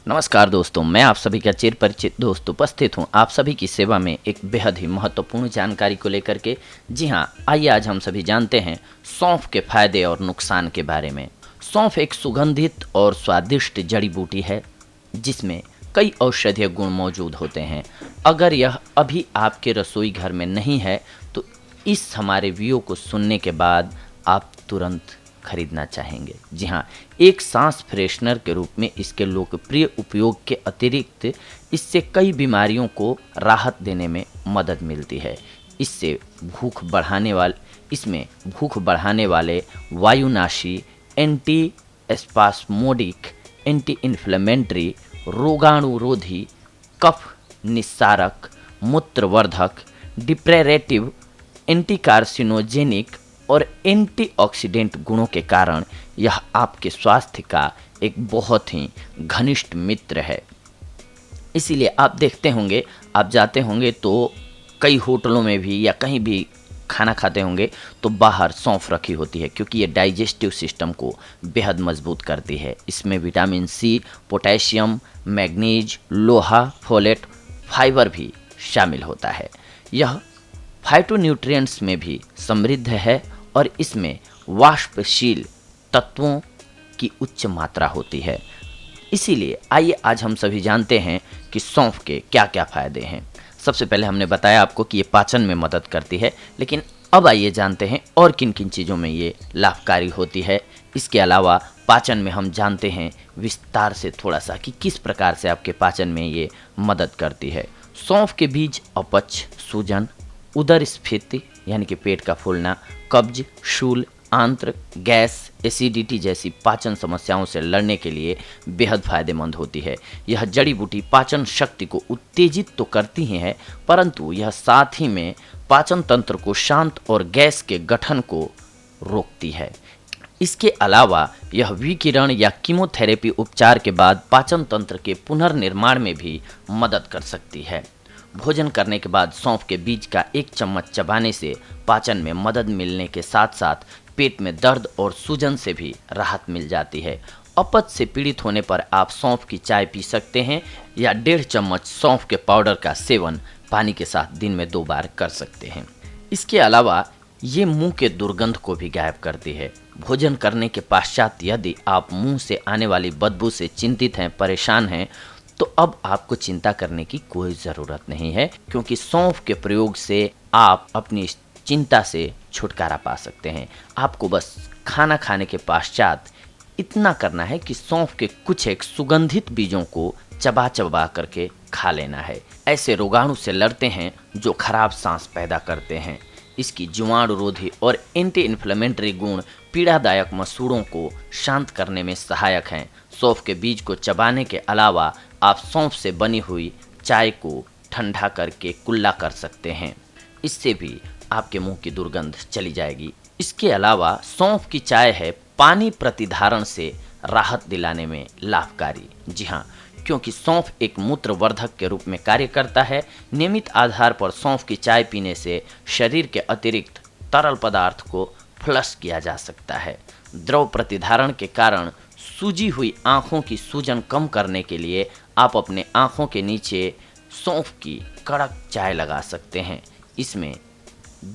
नमस्कार दोस्तों, मैं आप सभी का चिर परिचित दोस्त उपस्थित हूं आप सभी की सेवा में एक बेहद ही महत्वपूर्ण जानकारी को लेकर के। जी हां, आइए आज हम सभी जानते हैं सौंफ के फायदे और नुकसान के बारे में। सौंफ एक सुगंधित और स्वादिष्ट जड़ी बूटी है जिसमें कई औषधीय गुण मौजूद होते हैं। अगर यह अभी आपके रसोई घर में नहीं है तो इस हमारे वीडियो को सुनने के बाद आप तुरंत खरीदना चाहेंगे। जी हाँ, एक सांस फ्रेशनर के रूप में इसके लोकप्रिय उपयोग के अतिरिक्त इससे कई बीमारियों को राहत देने में मदद मिलती है। इसमें भूख बढ़ाने वाले वायुनाशी, एंटी स्पास्मोडिक, एंटी इन्फ्लेमेटरी, रोगाणुरोधी, कफ निस्सारक, मूत्रवर्धक, डिप्रेरेटिव, एंटी कार्सिनोजेनिक और एंटीऑक्सीडेंट गुणों के कारण यह आपके स्वास्थ्य का एक बहुत ही घनिष्ठ मित्र है। इसीलिए आप देखते होंगे, आप जाते होंगे तो कई होटलों में भी या कहीं भी खाना खाते होंगे तो बाहर सौंफ रखी होती है, क्योंकि ये डाइजेस्टिव सिस्टम को बेहद मजबूत करती है। इसमें विटामिन सी, पोटेशियम, मैग्नीज, लोहा, फोलेट, फाइबर भी शामिल होता है। यह फाइटोन्यूट्रिएंट्स में भी समृद्ध है और इसमें वाष्पशील तत्वों की उच्च मात्रा होती है। इसीलिए आइए आज हम सभी जानते हैं कि सौंफ के क्या क्या फायदे हैं। सबसे पहले हमने बताया आपको कि ये पाचन में मदद करती है, लेकिन अब आइए जानते हैं और किन किन चीज़ों में ये लाभकारी होती है। इसके अलावा पाचन में हम जानते हैं विस्तार से थोड़ा सा कि किस प्रकार से आपके पाचन में ये मदद करती है। सौंफ के बीज अपच, सूजन, उदर स्फीति यानी कि पेट का फूलना, कब्ज, शूल, आंत्र, गैस, एसिडिटी जैसी पाचन समस्याओं से लड़ने के लिए बेहद फायदेमंद होती है। यह जड़ी बूटी पाचन शक्ति को उत्तेजित तो करती ही है, परंतु यह साथ ही में पाचन तंत्र को शांत और गैस के गठन को रोकती है। इसके अलावा यह विकिरण या कीमोथेरेपी उपचार के बाद पाचन तंत्र के पुनर्निर्माण में भी मदद कर सकती है। भोजन करने के बाद सौंफ के बीज का 1 चम्मच चबाने से पाचन में मदद मिलने के साथ साथ पेट में दर्द और सूजन से भी राहत मिल जाती है। अपच से पीड़ित होने पर आप सौंफ की चाय पी सकते हैं या 1.5 चम्मच सौंफ के पाउडर का सेवन पानी के साथ दिन में 2 बार कर सकते हैं। इसके अलावा ये मुंह के दुर्गंध को भी गायब करती है। भोजन करने के पश्चात यदि आप मुंह से आने वाली बदबू से चिंतित हैं, परेशान हैं, तो अब आपको चिंता करने की कोई ज़रूरत नहीं है, क्योंकि सौंफ के प्रयोग से आप अपनी इस चिंता से छुटकारा पा सकते हैं। आपको बस खाना खाने के पश्चात इतना करना है कि सौंफ के कुछ एक सुगंधित बीजों को चबा चबा करके खा लेना है। ऐसे रोगाणु से लड़ते हैं जो खराब सांस पैदा करते हैं। इसकी जीवाणुरोधी और एंटी इन्फ्लेमेटरी गुण पीड़ादायक मसूड़ों को शांत करने में सहायक हैं। सौंफ के बीज को चबाने के अलावा आप सौंफ से बनी हुई चाय को ठंडा करके कुल्ला कर सकते हैं। इससे भी आपके मुंह की दुर्गंध चली जाएगी। इसके अलावा सौंफ की चाय है पानी प्रतिधारण से राहत दिलाने में लाभकारी। जी हाँ, क्योंकि सौंफ एक मूत्रवर्धक के रूप में कार्य करता है। नियमित आधार पर सौंफ की चाय पीने से शरीर के अतिरिक्त तरल पदार्थ को फ्लश किया जा सकता है। द्रव प्रतिधारण के कारण सूजी हुई आँखों की सूजन कम करने के लिए आप अपने आँखों के नीचे सौंफ की कड़क चाय लगा सकते हैं। इसमें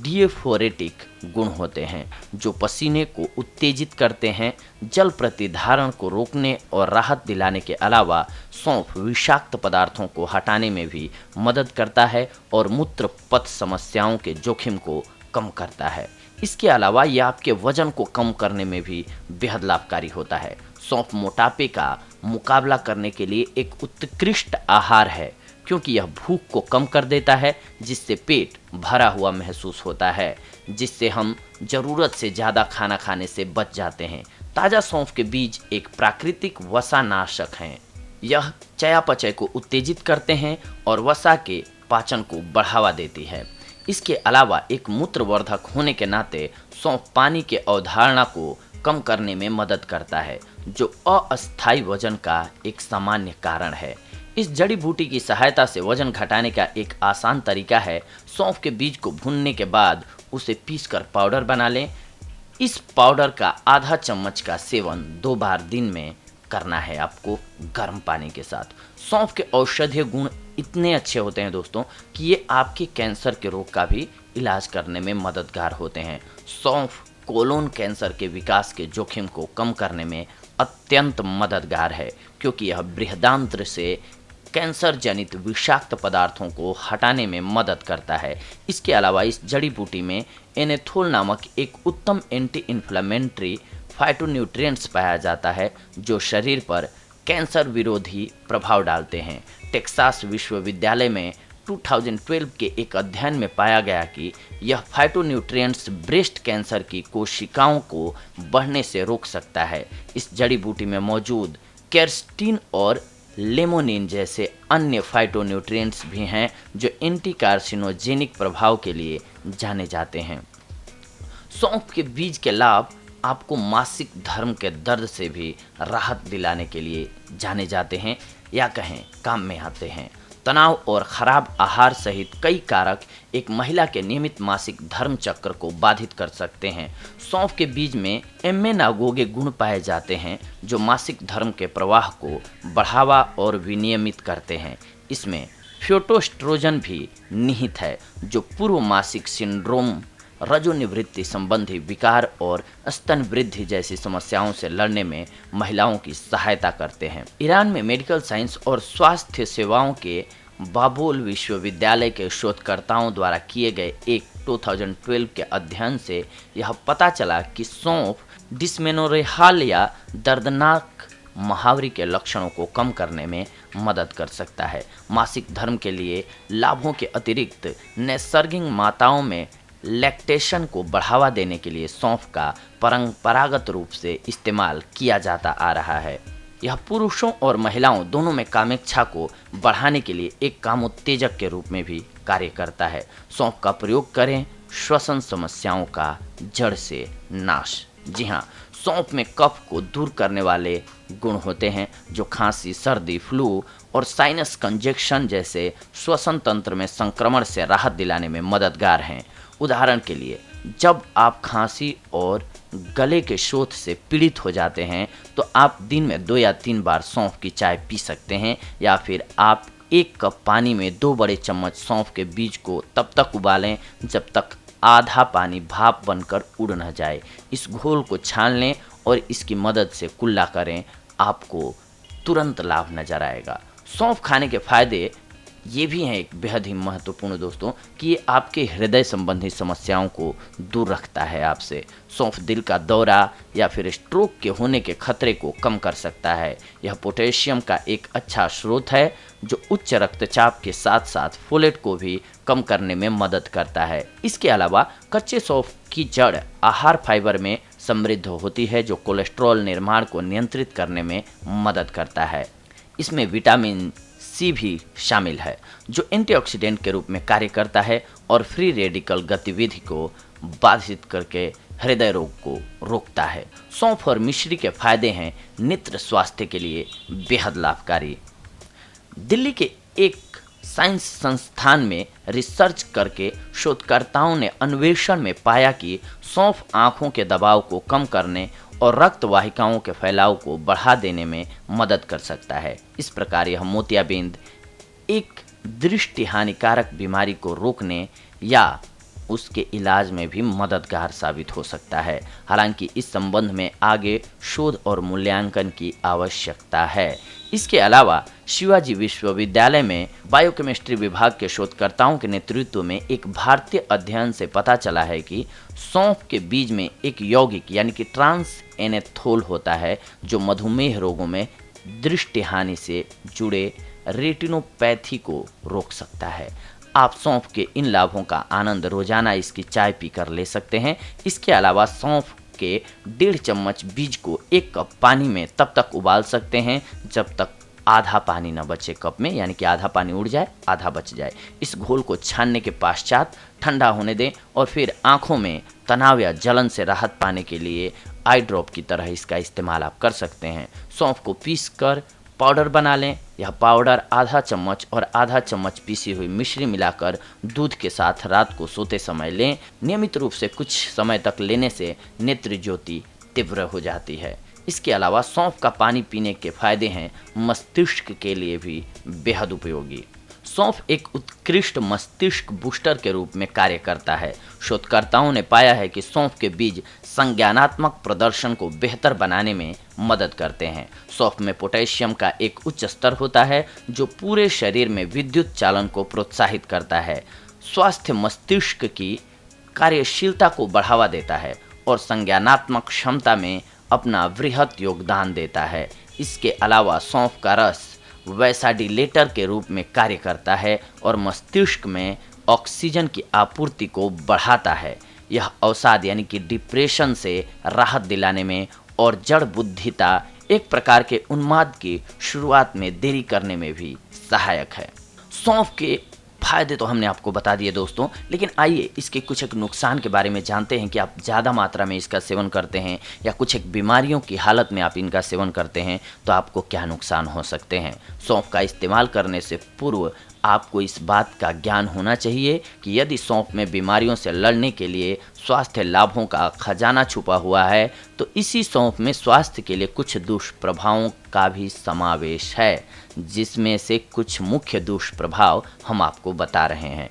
डिएफोरेटिक गुण होते हैं जो पसीने को उत्तेजित करते हैं। जल प्रतिधारण को रोकने और राहत दिलाने के अलावा सौंफ विषाक्त पदार्थों को हटाने में भी मदद करता है और मूत्र पथ समस्याओं के जोखिम को कम करता है। इसके अलावा यह आपके वजन को कम करने में भी बेहद लाभकारी होता है। सौंफ मोटापे का मुकाबला करने के लिए एक उत्कृष्ट आहार है, क्योंकि यह भूख को कम कर देता है, जिससे पेट भरा हुआ महसूस होता है, जिससे हम ज़रूरत से ज़्यादा खाना खाने से बच जाते हैं। ताज़ा सौंफ के बीज एक प्राकृतिक वसानाशक हैं। यह चयापचय को उत्तेजित करते हैं और वसा के पाचन को बढ़ावा देती है। इसके अलावा एक मूत्रवर्धक होने के नाते सौंफ पानी के अवधारणा को कम करने में मदद करता है, जो अस्थायी वजन का एक सामान्य कारण है। इस जड़ी बूटी की सहायता से वजन घटाने का एक आसान तरीका है सौंफ के बीज को भूनने के बाद उसे पीसकर पाउडर बना लें। इस पाउडर का आधा चम्मच का सेवन 2 बार दिन में करना है आपको गर्म पानी के साथ। सौंफ के औषधीय गुण इतने अच्छे होते हैं दोस्तों कि ये आपके कैंसर के रोग का भी इलाज करने में मददगार होते हैं। सौंफ कोलोन कैंसर के विकास के जोखिम को कम करने में अत्यंत मददगार है, क्योंकि यह बृहदान्त्र से कैंसर जनित विषाक्त पदार्थों को हटाने में मदद करता है। इसके अलावा इस जड़ी बूटी में एनेथोल नामक एक उत्तम एंटी इन्फ्लेमेटरी फाइटोन्यूट्रिएंट्स पाया जाता है, जो शरीर पर कैंसर विरोधी प्रभाव डालते हैं। टेक्सास विश्वविद्यालय में 2012 के एक अध्ययन में पाया गया कि यह फाइटोन्यूट्रिएंट्स ब्रेस्ट कैंसर की कोशिकाओं को बढ़ने से रोक सकता है। इस जड़ी बूटी में मौजूद केरस्टीन और लेमोनिन जैसे अन्य फाइटोन्यूट्रिएंट्स भी हैं जो एंटी कार्सिनोजेनिक प्रभाव के लिए जाने जाते हैं। सौंफ के बीज के लाभ आपको मासिक धर्म के दर्द से भी राहत दिलाने के लिए जाने जाते हैं या कहें काम में आते हैं। तनाव और खराब आहार सहित कई कारक एक महिला के नियमित मासिक धर्म चक्र को बाधित कर सकते हैं। सौंफ के बीज में एम्मेनागोगे गुण पाए जाते हैं जो मासिक धर्म के प्रवाह को बढ़ावा और विनियमित करते हैं। इसमें फ्यूटोस्ट्रोजन भी निहित है जो पूर्व मासिक सिंड्रोम, रजोनिवृत्ति संबंधी विकार और स्तन वृद्धि जैसी समस्याओं से लड़ने में महिलाओं की सहायता करते हैं। ईरान में मेडिकल साइंस और स्वास्थ्य सेवाओं के बाबुल विश्वविद्यालय के शोधकर्ताओं द्वारा किए गए एक 2012 के अध्ययन से यह पता चला कि सौंफ डिस्मेनोरेहाल या दर्दनाक महावरी के लक्षणों को कम करने में मदद कर सकता है। मासिक धर्म के लिए लाभों के अतिरिक्त नैसर्गिक माताओं में लैक्टेशन को बढ़ावा देने के लिए सौंफ का परंपरागत रूप से इस्तेमाल किया जाता आ रहा है। यह पुरुषों और महिलाओं दोनों में कामेच्छा को बढ़ाने के लिए एक कामोत्तेजक के रूप में भी कार्य करता है। सौंफ का प्रयोग करें श्वसन समस्याओं का जड़ से नाश। जी हाँ, सौंफ में कफ को दूर करने वाले गुण होते हैं जो खांसी, सर्दी, फ्लू और साइनस कंजेक्शन जैसे श्वसन तंत्र में संक्रमण से राहत दिलाने में मददगार हैं। उदाहरण के लिए, जब आप खांसी और गले के शोथ से पीड़ित हो जाते हैं तो आप दिन में 2 या 3 बार सौंफ की चाय पी सकते हैं, या फिर आप 1 कप पानी में 2 बड़े चम्मच सौंफ के बीज को तब तक उबालें जब तक आधा पानी भाप बनकर उड़ न जाए। इस घोल को छान लें और इसकी मदद से कुल्ला करें, आपको तुरंत लाभ नजर आएगा। सौंफ खाने के फायदे ये भी हैं एक बेहद ही महत्वपूर्ण दोस्तों कि ये आपके हृदय संबंधी समस्याओं को दूर रखता है आपसे। सौंफ दिल का दौरा या फिर स्ट्रोक के होने के खतरे को कम कर सकता है। यह पोटेशियम का एक अच्छा स्रोत है जो उच्च रक्तचाप के साथ साथ फोलेट को भी कम करने में मदद करता है। इसके अलावा कच्चे सौंफ की जड़ आहार फाइबर में समृद्ध होती है जो कोलेस्ट्रॉल निर्माण को नियंत्रित करने में मदद करता है। इसमें विटामिन सी भी शामिल है जो एंटीऑक्सीडेंट के रूप में कार्य करता है और फ्री रेडिकल गतिविधि को बाधित करके हृदय रोग को रोकता है। सौंफ और मिश्री के फायदे हैं नेत्र स्वास्थ्य के लिए बेहद लाभकारी। दिल्ली के एक साइंस संस्थान में रिसर्च करके शोधकर्ताओं ने अन्वेषण में पाया कि सौंफ आँखों के दबाव को कम करने और रक्त वाहिकाओं के फैलाव को बढ़ा देने में मदद कर सकता है। इस प्रकार यह मोतियाबिंद एक दृष्टि हानिकारक बीमारी को रोकने या उसके इलाज में भी मददगार साबित हो सकता है। हालांकि इस संबंध में आगे शोध और मूल्यांकन की आवश्यकता है। इसके अलावा शिवाजी विश्वविद्यालय में बायोकेमिस्ट्री विभाग के शोधकर्ताओं के नेतृत्व में एक भारतीय अध्ययन से पता चला है कि सौंफ के बीज में एक यौगिक यानी कि ट्रांस एनेथोल होता है जो मधुमेह रोगों में दृष्टि हानि से जुड़े रेटिनोपैथी को रोक सकता है। आप सौंफ के इन लाभों का आनंद रोजाना इसकी चाय पीकर ले सकते हैं। इसके अलावा सौंफ के 1.5 चम्मच बीज को 1 कप पानी में तब तक उबाल सकते हैं जब तक आधा पानी न बचे कप में, यानी कि आधा पानी उड़ जाए आधा बच जाए। इस घोल को छानने के पश्चात ठंडा होने दें और फिर आँखों में तनाव या जलन से राहत पाने के लिए आई ड्रॉप की तरह इसका इस्तेमाल आप कर सकते हैं। सौंफ को पीस कर पाउडर बना लें। यह पाउडर आधा चम्मच और आधा चम्मच पीसी हुई मिश्री मिलाकर दूध के साथ रात को सोते समय लें। नियमित रूप से कुछ समय तक लेने से नेत्र ज्योति तीव्र हो जाती है। इसके अलावा सौंफ का पानी पीने के फायदे हैं मस्तिष्क के लिए भी बेहद उपयोगी। सौंफ एक उत्कृष्ट मस्तिष्क बूस्टर के रूप में कार्य करता है। शोधकर्ताओं ने पाया है कि सौंफ के बीज संज्ञानात्मक प्रदर्शन को बेहतर बनाने में मदद करते हैं। सौंफ में पोटेशियम का एक उच्च स्तर होता है जो पूरे शरीर में विद्युत चालन को प्रोत्साहित करता है, स्वास्थ्य मस्तिष्क की कार्यशीलता को बढ़ावा देता है और संज्ञानात्मक क्षमता में अपना वृहत योगदान देता है। इसके अलावा सौंफ का रस वैसाडिलेटर के रूप में कार्य करता है और मस्तिष्क में ऑक्सीजन की आपूर्ति को बढ़ाता है। यह अवसाद यानी कि डिप्रेशन से राहत दिलाने में और जड़ बुद्धिता एक प्रकार के उन्माद की शुरुआत में देरी करने में भी सहायक है। सौंफ के फायदे तो हमने आपको बता दिए दोस्तों, लेकिन आइए इसके कुछ एक नुकसान के बारे में जानते हैं कि आप ज़्यादा मात्रा में इसका सेवन करते हैं या कुछ एक बीमारियों की हालत में आप इनका सेवन करते हैं तो आपको क्या नुकसान हो सकते हैं। सौंफ का इस्तेमाल करने से पूर्व आपको इस बात का ज्ञान होना चाहिए कि यदि सौंफ में बीमारियों से लड़ने के लिए स्वास्थ्य लाभों का खजाना छुपा हुआ है तो इसी सौंफ में स्वास्थ्य के लिए कुछ दुष्प्रभावों का भी समावेश है, जिसमें से कुछ मुख्य दुष्प्रभाव हम आपको बता रहे हैं।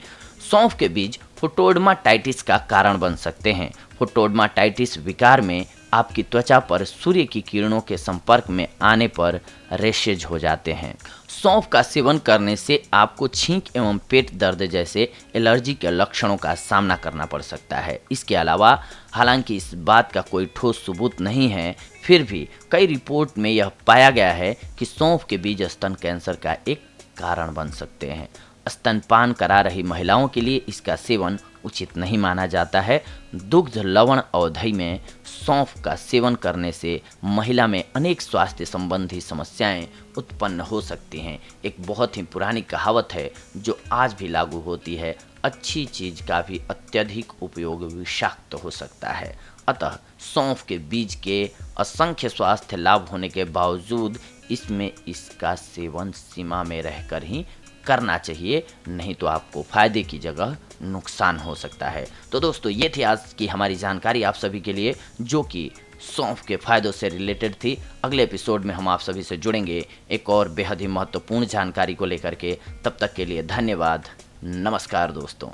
सौंफ के बीज फोटोडर्माटाइटिस का कारण बन सकते हैं। फोटोडर्माटाइटिस विकार में आपकी त्वचा पर सूर्य की किरणों के संपर्क में आने पर रैशेज हो जाते हैं। सौंफ का सेवन करने से आपको छींक एवं पेट दर्द जैसे एलर्जी के लक्षणों का सामना करना पड़ सकता है। इसके अलावा हालांकि इस बात का कोई ठोस सबूत नहीं है, फिर भी कई रिपोर्ट में यह पाया गया है कि सौंफ के बीज स्तन कैंसर का एक कारण बन सकते हैं। स्तनपान करा रही महिलाओं के लिए इसका सेवन उचित नहीं माना जाता है। दुग्ध लवण अवधि में सौंफ का सेवन करने से महिला में अनेक स्वास्थ्य संबंधी समस्याएं उत्पन्न हो सकती हैं। एक बहुत ही पुरानी कहावत है जो आज भी लागू होती है, अच्छी चीज का भी अत्यधिक उपयोग विषाक्त हो सकता है। अतः सौंफ के बीज के असंख्य स्वास्थ्य लाभ होने के बावजूद इसमें इसका सेवन सीमा में रहकर ही करना चाहिए, नहीं तो आपको फायदे की जगह नुकसान हो सकता है। तो दोस्तों ये थी आज की हमारी जानकारी आप सभी के लिए जो कि सौंफ के फायदों से रिलेटेड थी। अगले एपिसोड में हम आप सभी से जुड़ेंगे एक और बेहद ही महत्वपूर्ण जानकारी को लेकर के। तब तक के लिए धन्यवाद। नमस्कार दोस्तों।